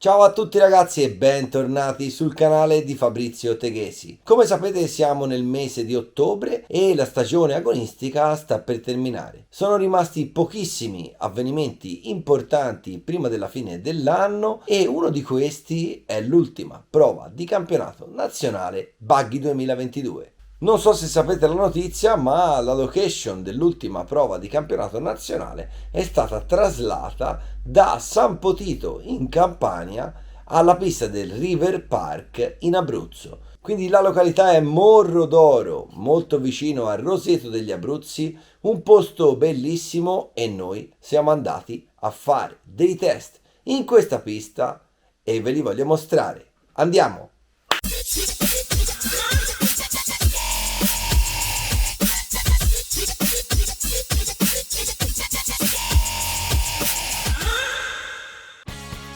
Ciao a tutti ragazzi e bentornati sul canale di Fabrizio Teghesi. Come sapete siamo nel mese di ottobre e la stagione agonistica sta per terminare. Sono rimasti pochissimi avvenimenti importanti prima della fine dell'anno e uno di questi è l'ultima prova di campionato nazionale Buggy 2022. Non so se sapete la notizia, ma la location dell'ultima prova di campionato nazionale è stata traslata da San Potito in Campania alla pista del River Park in Abruzzo. Quindi la località è Morro d'Oro, molto vicino a Roseto degli Abruzzi, un posto bellissimo e noi siamo andati a fare dei test in questa pista e ve li voglio mostrare. Andiamo!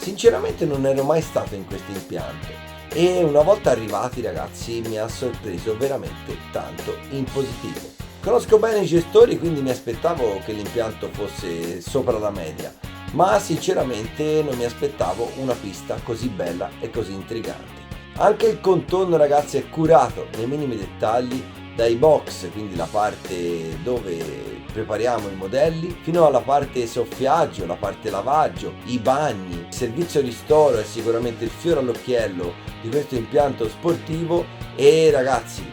Sinceramente non ero mai stato in questo impianto e una volta arrivati ragazzi mi ha sorpreso veramente tanto in positivo. Conosco bene i gestori, quindi mi aspettavo che l'impianto fosse sopra la media, ma sinceramente non mi aspettavo una pista così bella e così intrigante. Anche il contorno ragazzi è curato nei minimi dettagli, dai box, quindi la parte dove prepariamo i modelli, fino alla parte soffiaggio, la parte lavaggio, i bagni. Il servizio ristoro è sicuramente il fiore all'occhiello di questo impianto sportivo e ragazzi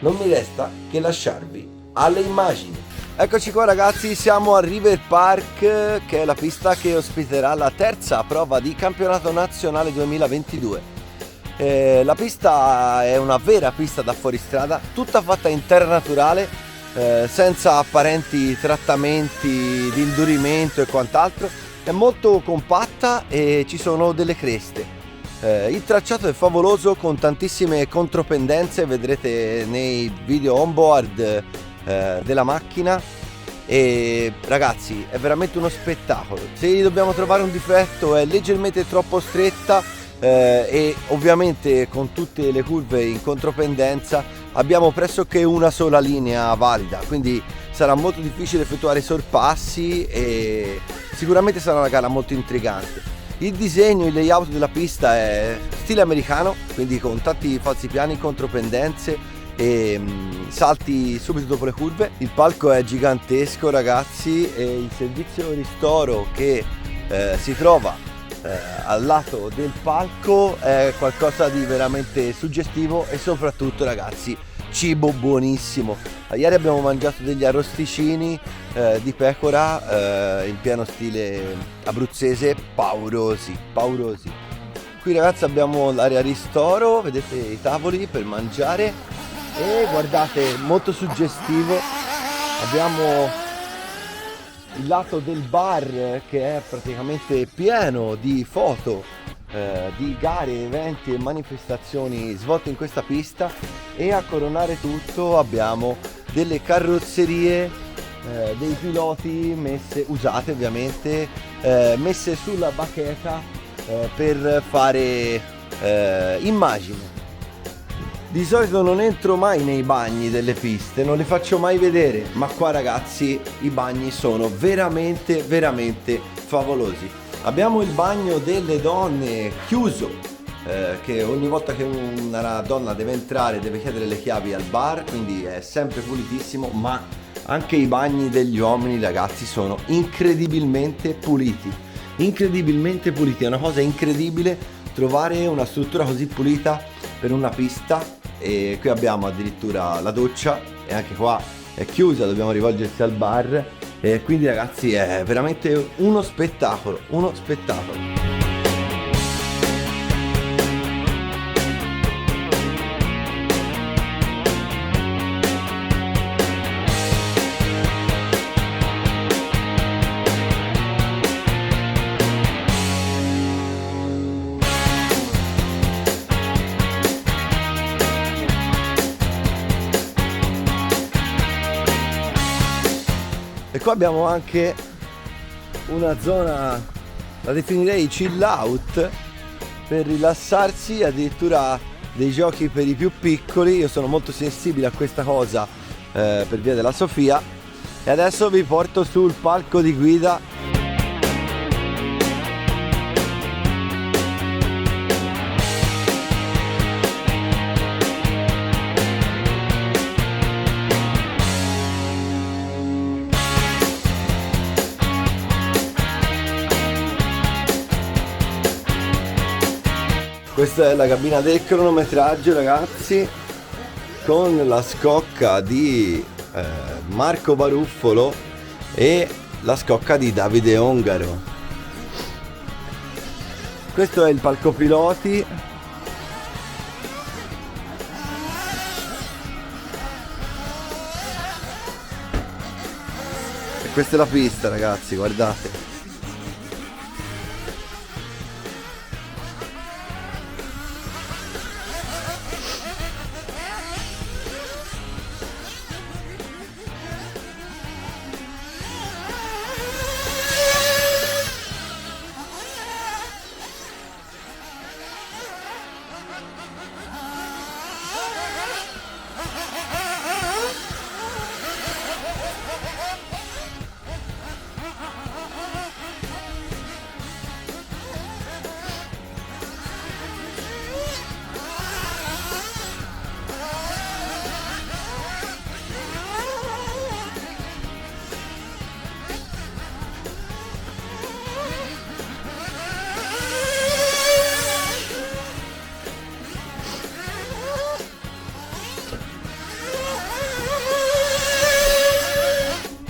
non mi resta che lasciarvi alle immagini. Eccoci qua ragazzi, siamo a River Park, che è la pista che ospiterà la terza prova di campionato nazionale 2022. La pista è una vera pista da fuoristrada, tutta fatta in terra naturale, senza apparenti trattamenti di indurimento e quant'altro. È molto compatta e ci sono delle creste. Il tracciato è favoloso con tantissime contropendenze, vedrete nei video onboard della macchina. E ragazzi è veramente uno spettacolo. Se dobbiamo trovare un difetto è leggermente troppo stretta, e ovviamente con tutte le curve in contropendenza abbiamo pressoché una sola linea valida, quindi sarà molto difficile effettuare sorpassi e sicuramente sarà una gara molto intrigante. Il disegno, il layout della pista è stile americano, quindi con tanti falsi piani, contropendenze e salti subito dopo le curve. Il palco è gigantesco ragazzi e il servizio ristoro che si trova al lato del palco è qualcosa di veramente suggestivo e soprattutto ragazzi cibo buonissimo. Ieri abbiamo mangiato degli arrosticini di pecora in pieno stile abruzzese, paurosi. Qui ragazzi abbiamo l'area ristoro, vedete i tavoli per mangiare e guardate, molto suggestivo. Abbiamo il lato del bar che è praticamente pieno di foto di gare, eventi e manifestazioni svolte in questa pista e a coronare tutto abbiamo delle carrozzerie dei piloti usate ovviamente, messe sulla bacheca per fare immagini. Di solito non entro mai nei bagni delle piste, non li faccio mai vedere, ma qua ragazzi i bagni sono veramente favolosi. Abbiamo il bagno delle donne chiuso, che ogni volta che una donna deve entrare deve chiedere le chiavi al bar, quindi è sempre pulitissimo, ma anche i bagni degli uomini ragazzi sono incredibilmente puliti, è una cosa incredibile trovare una struttura così pulita per una pista. E qui abbiamo addirittura la doccia e anche qua è chiusa, dobbiamo rivolgersi al bar e quindi ragazzi è veramente uno spettacolo. E qua abbiamo anche una zona, la definirei chill out, per rilassarsi, addirittura dei giochi per i più piccoli. Io sono molto sensibile a questa cosa per via della Sofia. E adesso vi porto sul palco di guida. Questa è la cabina del cronometraggio, ragazzi, con la scocca di Marco Baruffolo e la scocca di Davide Ongaro. Questo è il palco piloti. E questa è la pista, ragazzi, guardate.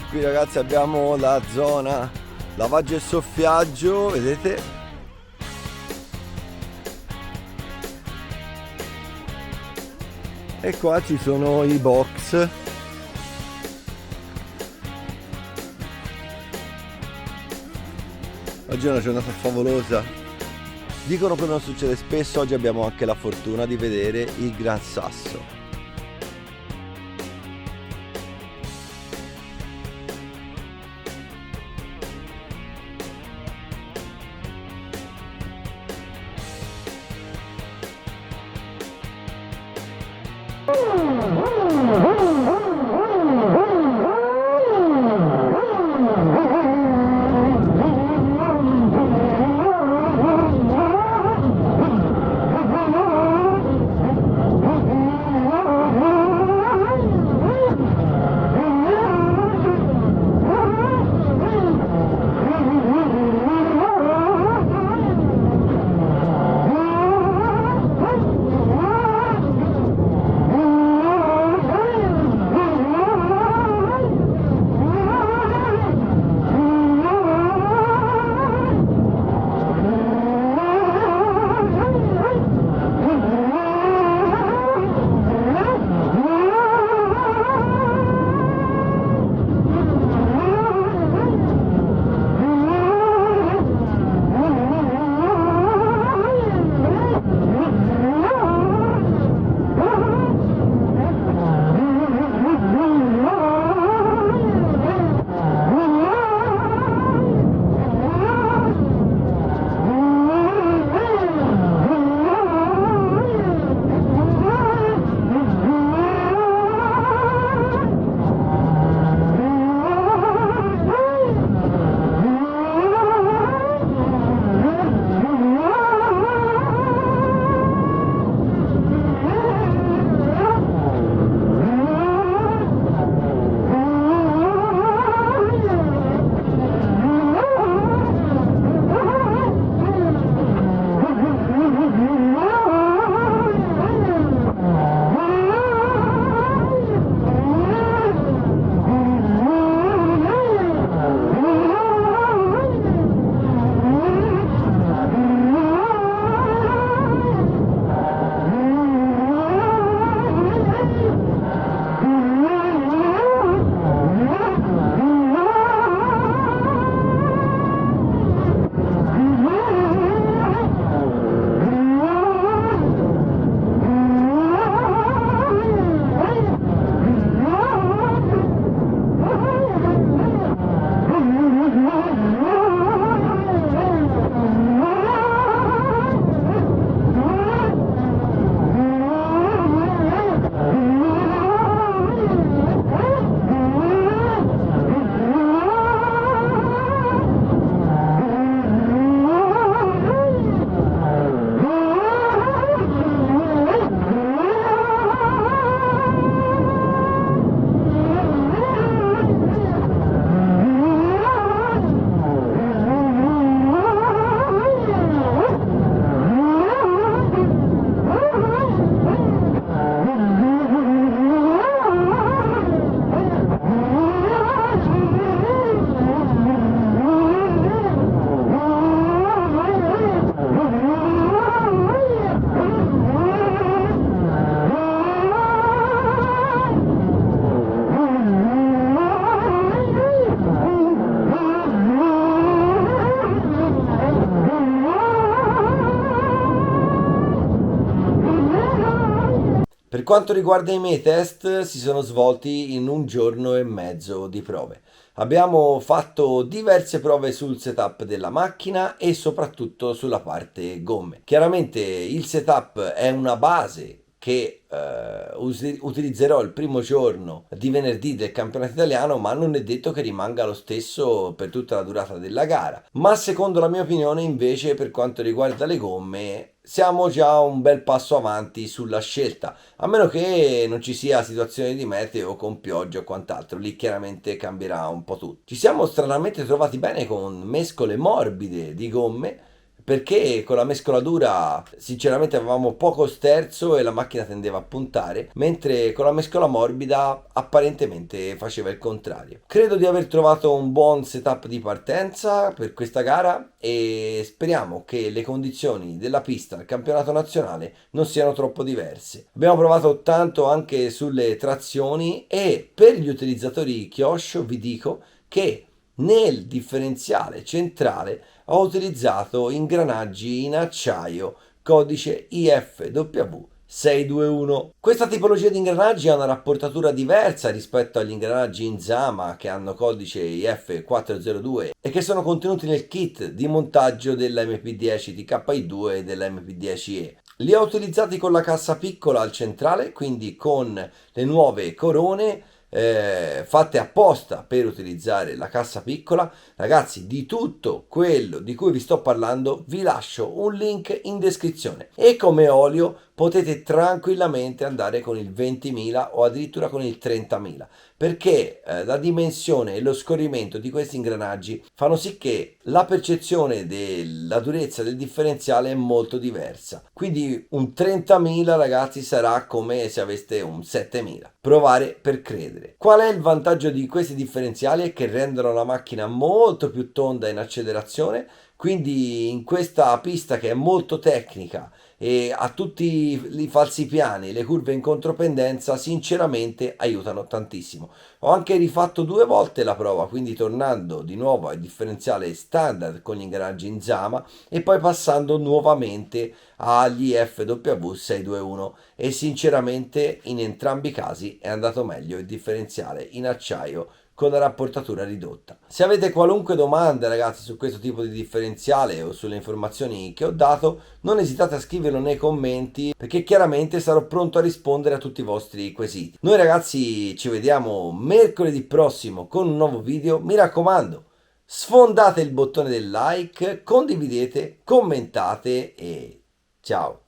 Qui, ragazzi, abbiamo la zona lavaggio e soffiaggio, vedete? E qua ci sono i box. Oggi è una giornata favolosa. Dicono che non succede spesso, oggi abbiamo anche la fortuna di vedere il Gran Sasso. Per quanto riguarda i miei test, si sono svolti in 1 giorno e mezzo di prove. Abbiamo fatto diverse prove sul setup della macchina e soprattutto sulla parte gomme. Chiaramente il setup è una base che utilizzerò il primo giorno di venerdì del campionato italiano, ma non è detto che rimanga lo stesso per tutta la durata della gara. Ma secondo la mia opinione, invece, per quanto riguarda le gomme, siamo già un bel passo avanti sulla scelta, a meno che non ci sia situazioni di meteo con pioggia o quant'altro, lì chiaramente cambierà un po' tutto. Ci siamo stranamente trovati bene con mescole morbide di gomme, perché con la mescolatura sinceramente avevamo poco sterzo e la macchina tendeva a puntare, mentre con la mescola morbida apparentemente faceva il contrario. Credo di aver trovato un buon setup di partenza per questa gara e speriamo che le condizioni della pista al campionato nazionale non siano troppo diverse. Abbiamo provato tanto anche sulle trazioni e per gli utilizzatori Kyosho vi dico che nel differenziale centrale ho utilizzato ingranaggi in acciaio codice IFW 621. Questa tipologia di ingranaggi ha una rapportatura diversa rispetto agli ingranaggi in Zama che hanno codice IF402 e che sono contenuti nel kit di montaggio della MP10 TKI2 e della MP10E. Li ho utilizzati con la cassa piccola al centrale, quindi con le nuove corone fatte apposta per utilizzare la cassa piccola. Ragazzi, di tutto quello di cui vi sto parlando vi lascio un link in descrizione e come olio potete tranquillamente andare con il 20.000 o addirittura con il 30.000, perché la dimensione e lo scorrimento di questi ingranaggi fanno sì che la percezione della durezza del differenziale è molto diversa. Quindi un 30.000 ragazzi sarà come se aveste un 7.000. Provare per credere. Qual è il vantaggio di questi differenziali? È che rendono la macchina molto più tonda in accelerazione, quindi in questa pista che è molto tecnica e ha tutti i falsi piani, le curve in contropendenza, sinceramente aiutano tantissimo. Ho anche rifatto 2 volte la prova, quindi tornando di nuovo al differenziale standard con gli ingranaggi in Zama e poi passando nuovamente agli FW 621 e sinceramente in entrambi i casi è andato meglio il differenziale in acciaio con la rapportatura ridotta. Se avete qualunque domanda ragazzi su questo tipo di differenziale o sulle informazioni che ho dato, non esitate a scriverlo nei commenti perché chiaramente sarò pronto a rispondere a tutti i vostri quesiti. Noi ragazzi ci vediamo mercoledì prossimo con un nuovo video, mi raccomando, sfondate il bottone del like, condividete, commentate e ciao!